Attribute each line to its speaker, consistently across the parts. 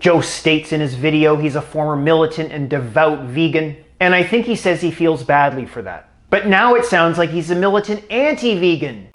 Speaker 1: Joe states in his video he's a former militant and devout vegan, and I think he says he feels badly for that. But now it sounds like he's a militant anti-vegan.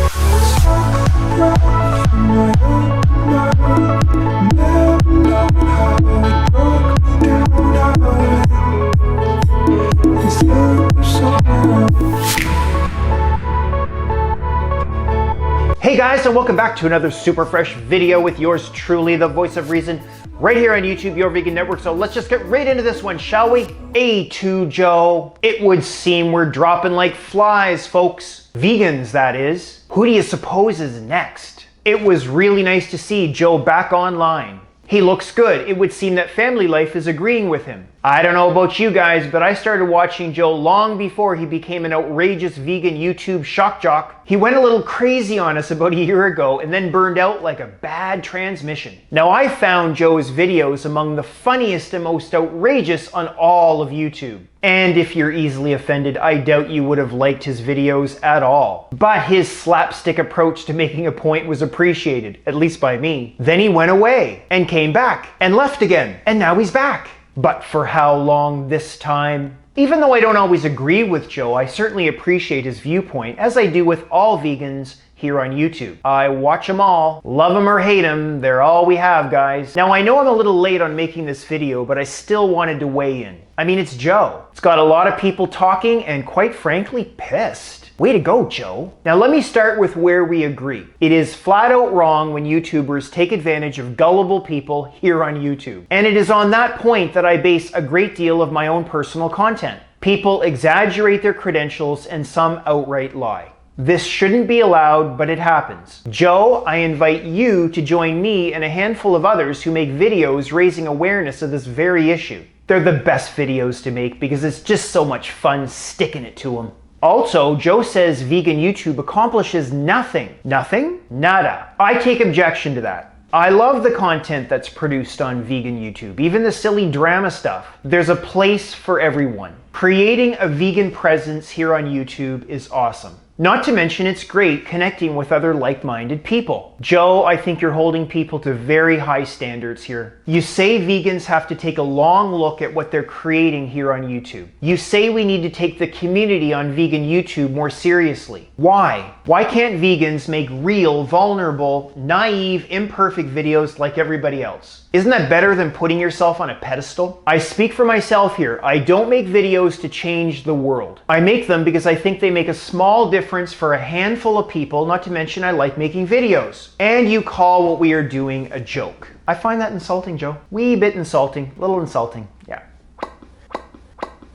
Speaker 1: Hey guys, and welcome back to another super fresh video with yours truly, the voice of reason, right here on YouTube, Your Vegan Network. So let's just get right into this one, shall we? A2 Joe. It would seem we're dropping like flies, folks. Vegans, that is. Who do you suppose is next? It was really nice to see Joe back online. He looks good. It would seem that family life is agreeing with him. I don't know about you guys, but I started watching Joe long before he became an outrageous vegan YouTube shock jock. He went a little crazy on us about a year ago and then burned out like a bad transmission. Now I found Joe's videos among the funniest and most outrageous on all of YouTube. And if you're easily offended, I doubt you would have liked his videos at all. But his slapstick approach to making a point was appreciated, at least by me. Then he went away and came back and left again, and now he's back. But for how long this time? Even though I don't always agree with Joe, I certainly appreciate his viewpoint, as I do with all vegans here on YouTube. I watch them all, love them or hate them, they're all we have, guys. Now I know I'm a little late on making this video, but I still wanted to weigh in. I mean, it's Joe. It's got a lot of people talking and quite frankly pissed. Way to go, Joe. Now let me start with where we agree. It is flat out wrong when YouTubers take advantage of gullible people here on YouTube. And it is on that point that I base a great deal of my own personal content. People exaggerate their credentials and some outright lie. This shouldn't be allowed, but it happens. Joe, I invite you to join me and a handful of others who make videos raising awareness of this very issue. They're the best videos to make because it's just so much fun sticking it to them. Also, Joe says vegan YouTube accomplishes nothing. Nothing? Nada. I take objection to that. I love the content that's produced on vegan YouTube, even the silly drama stuff. There's a place for everyone. Creating a vegan presence here on YouTube is awesome. Not to mention it's great connecting with other like-minded people. Joe, I think you're holding people to very high standards here. You say vegans have to take a long look at what they're creating here on YouTube. You say we need to take the community on vegan YouTube more seriously. Why? Why can't vegans make real, vulnerable, naive, imperfect videos like everybody else? Isn't that better than putting yourself on a pedestal? I speak for myself here. I don't make videos to change the world. I make them because I think they make a small difference for a handful of people, not to mention I like making videos. And you call what we are doing a joke. I find that insulting, Joe. Wee bit insulting, little insulting, yeah.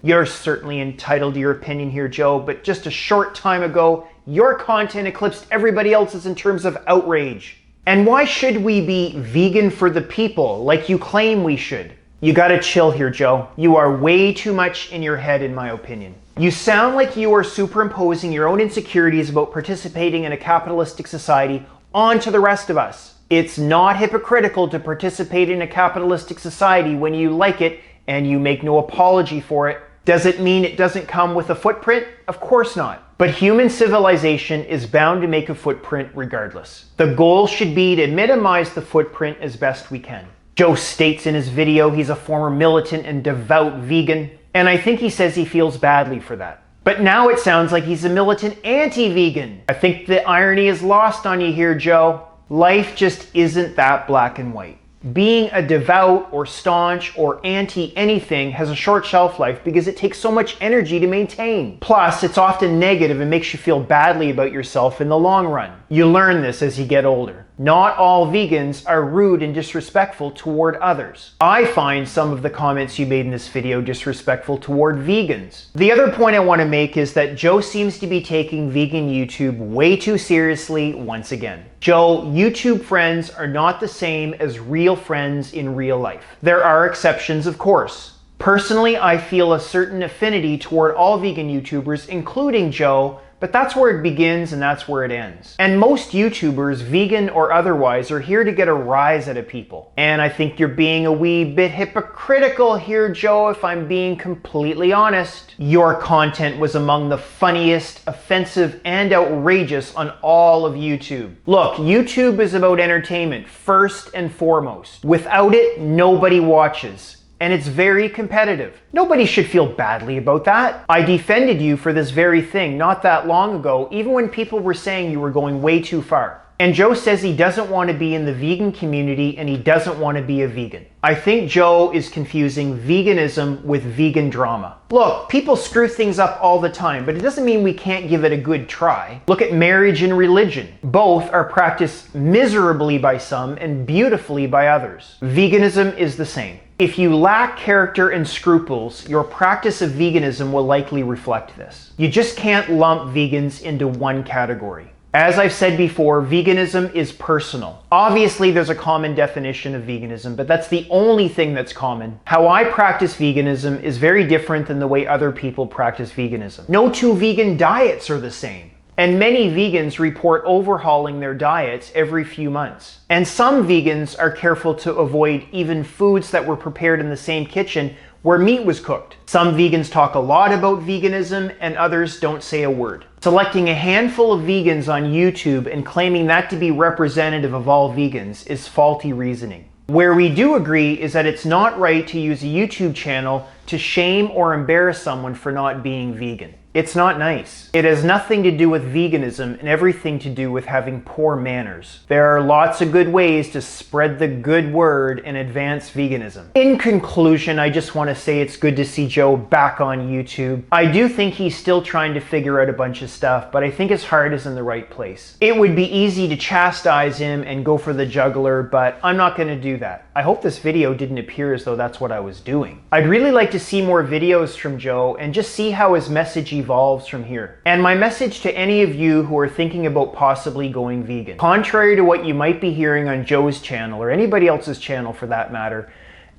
Speaker 1: You're certainly entitled to your opinion here, Joe, but just a short time ago, your content eclipsed everybody else's in terms of outrage. And why should we be vegan for the people like you claim we should? You gotta chill here, Joe. You are way too much in your head, in my opinion. You sound like you are superimposing your own insecurities about participating in a capitalistic society onto the rest of us. It's not hypocritical to participate in a capitalistic society when you like it and you make no apology for it. Does it mean it doesn't come with a footprint? Of course not. But human civilization is bound to make a footprint regardless. The goal should be to minimize the footprint as best we can. Joe states in his video he's a former militant and devout vegan, and I think he says he feels badly for that. But now it sounds like he's a militant anti-vegan. I think the irony is lost on you here, Joe. Life just isn't that black and white. Being a devout or staunch or anti-anything has a short shelf life because it takes so much energy to maintain. Plus, it's often negative and makes you feel badly about yourself in the long run. You learn this as you get older. Not all vegans are rude and disrespectful toward others. I find some of the comments you made in this video disrespectful toward vegans. The other point I want to make is that Joe seems to be taking vegan YouTube way too seriously once again. Joe, YouTube friends are not the same as real friends in real life. There are exceptions, of course. Personally, I feel a certain affinity toward all vegan YouTubers, including Joe, But that's where it begins and that's where it ends. And most YouTubers, vegan or otherwise, are here to get a rise out of people. And I think you're being a wee bit hypocritical here, Joe, if I'm being completely honest. Your content was among the funniest, offensive, and outrageous on all of YouTube. Look, YouTube is about entertainment first and foremost. Without it, nobody watches. And it's very competitive. Nobody should feel badly about that. I defended you for this very thing not that long ago, even when people were saying you were going way too far. And Joe says he doesn't want to be in the vegan community and he doesn't want to be a vegan. I think Joe is confusing veganism with vegan drama. Look, people screw things up all the time, but it doesn't mean we can't give it a good try. Look at marriage and religion. Both are practiced miserably by some and beautifully by others. Veganism is the same. If you lack character and scruples, your practice of veganism will likely reflect this. You just can't lump vegans into one category. As I've said before, veganism is personal. Obviously, there's a common definition of veganism, but that's the only thing that's common. How I practice veganism is very different than the way other people practice veganism. No two vegan diets are the same. And many vegans report overhauling their diets every few months. And some vegans are careful to avoid even foods that were prepared in the same kitchen where meat was cooked. Some vegans talk a lot about veganism and others don't say a word. Selecting a handful of vegans on YouTube and claiming that to be representative of all vegans is faulty reasoning. Where we do agree is that it's not right to use a YouTube channel to shame or embarrass someone for not being vegan. It's not nice. It has nothing to do with veganism and everything to do with having poor manners. There are lots of good ways to spread the good word and advance veganism. In conclusion, I just want to say it's good to see Joe back on YouTube. I do think he's still trying to figure out a bunch of stuff, but I think his heart is in the right place. It would be easy to chastise him and go for the jugular, but I'm not going to do that. I hope this video didn't appear as though that's what I was doing. I'd really like to see more videos from Joe and just see how his message evolves from here. And my message to any of you who are thinking about possibly going vegan. Contrary to what you might be hearing on Joe's channel or anybody else's channel for that matter,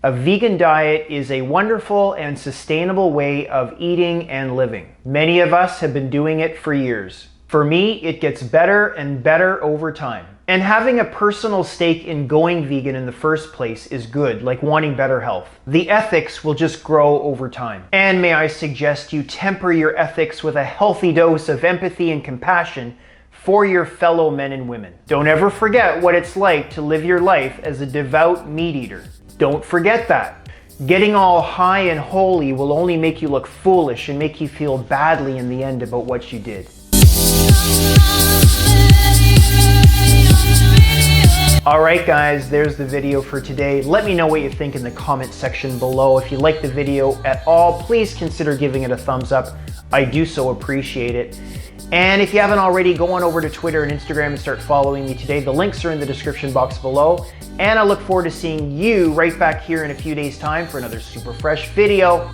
Speaker 1: a vegan diet is a wonderful and sustainable way of eating and living. Many of us have been doing it for years. For me, it gets better and better over time. And having a personal stake in going vegan in the first place is good, like wanting better health. The ethics will just grow over time. And may I suggest you temper your ethics with a healthy dose of empathy and compassion for your fellow men and women. Don't ever forget what it's like to live your life as a devout meat eater. Don't forget that. Getting all high and holy will only make you look foolish and make you feel badly in the end about what you did. Alright guys, there's the video for today. Let me know what you think in the comment section below. If you like the video at all, please consider giving it a thumbs up. I do so appreciate it. And if you haven't already, go on over to Twitter and Instagram and start following me today. The links are in the description box below. And I look forward to seeing you right back here in a few days' time for another super fresh video.